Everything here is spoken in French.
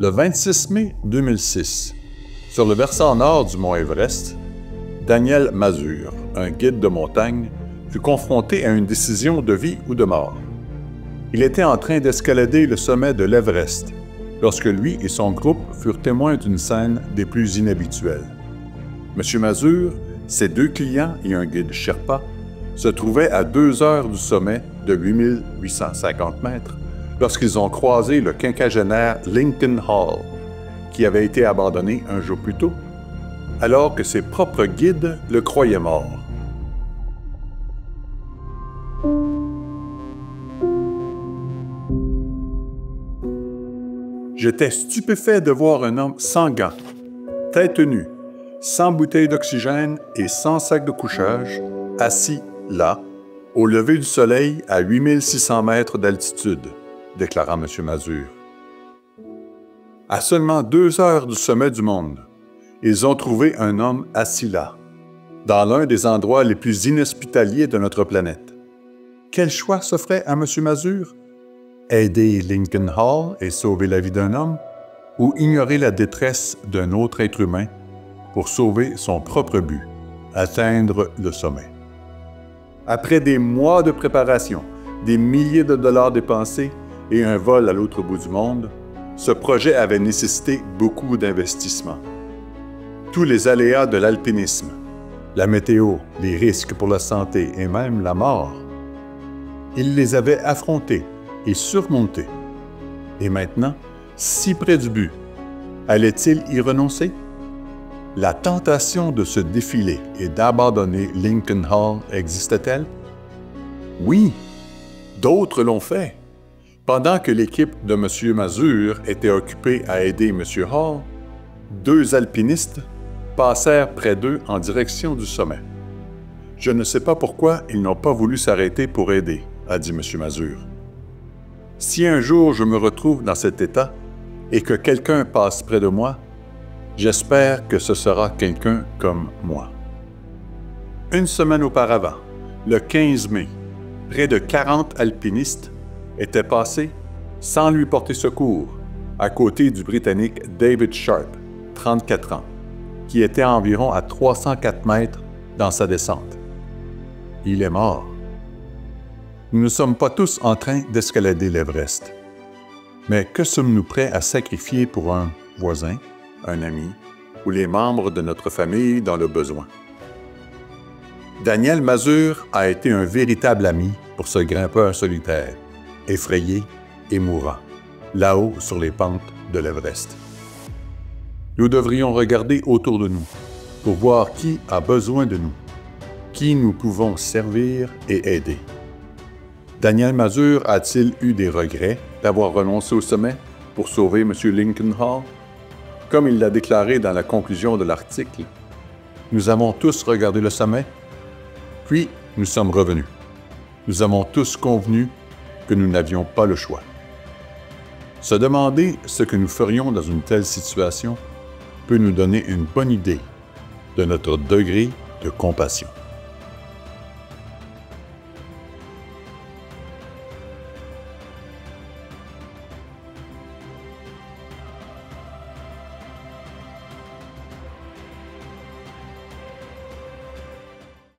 Le 26 mai 2006, sur le versant nord du mont Everest, Daniel Mazur, un guide de montagne, fut confronté à une décision de vie ou de mort. Il était en train d'escalader le sommet de l'Everest lorsque lui et son groupe furent témoins d'une scène des plus inhabituelles. M. Mazur, ses 2 clients et un guide Sherpa se trouvaient à 2 heures du sommet de 8850 mètres lorsqu'ils ont croisé le quinquagénaire Lincoln Hall, qui avait été abandonné un jour plus tôt, alors que ses propres guides le croyaient mort. J'étais stupéfait de voir un homme sans gants, tête nue, sans bouteille d'oxygène et sans sac de couchage, assis là, au lever du soleil à 8600 mètres d'altitude, déclara M. Mazur. À seulement 2 heures du sommet du monde, ils ont trouvé un homme assis là, dans l'un des endroits les plus inhospitaliers de notre planète. Quel choix s'offrait à M. Mazur? Aider Lincoln Hall et sauver la vie d'un homme, ou ignorer la détresse d'un autre être humain pour sauver son propre but, atteindre le sommet. Après des mois de préparation, des milliers de dollars dépensés et un vol à l'autre bout du monde, ce projet avait nécessité beaucoup d'investissements. Tous les aléas de l'alpinisme, la météo, les risques pour la santé et même la mort, il les avait affrontés et surmontés. Et maintenant, si près du but, allait-il y renoncer? La tentation de se défiler et d'abandonner Lincoln Hall existait-elle? Oui, d'autres l'ont fait. Pendant que l'équipe de M. Mazur était occupée à aider M. Hall, 2 alpinistes passèrent près d'eux en direction du sommet. Je ne sais pas pourquoi ils n'ont pas voulu s'arrêter pour aider, a dit M. Mazur. Si un jour je me retrouve dans cet état et que quelqu'un passe près de moi, j'espère que ce sera quelqu'un comme moi. Une semaine auparavant, le 15 mai, près de 40 alpinistes étaient passés sans lui porter secours à côté du Britannique David Sharp, 34 ans, qui était environ à 304 mètres dans sa descente. Il est mort. Nous ne sommes pas tous en train d'escalader l'Everest. Mais que sommes-nous prêts à sacrifier pour un voisin, un ami ou les membres de notre famille dans le besoin? Daniel Mazur a été un véritable ami pour ce grimpeur solitaire, effrayé et mourant, là-haut sur les pentes de l'Everest. Nous devrions regarder autour de nous pour voir qui a besoin de nous, qui nous pouvons servir et aider. Daniel Mazur a-t-il eu des regrets d'avoir renoncé au sommet pour sauver M. Lincoln Hall? Comme il l'a déclaré dans la conclusion de l'article, nous avons tous regardé le sommet, puis nous sommes revenus. Nous avons tous convenu que nous n'avions pas le choix. Se demander ce que nous ferions dans une telle situation peut nous donner une bonne idée de notre degré de compassion.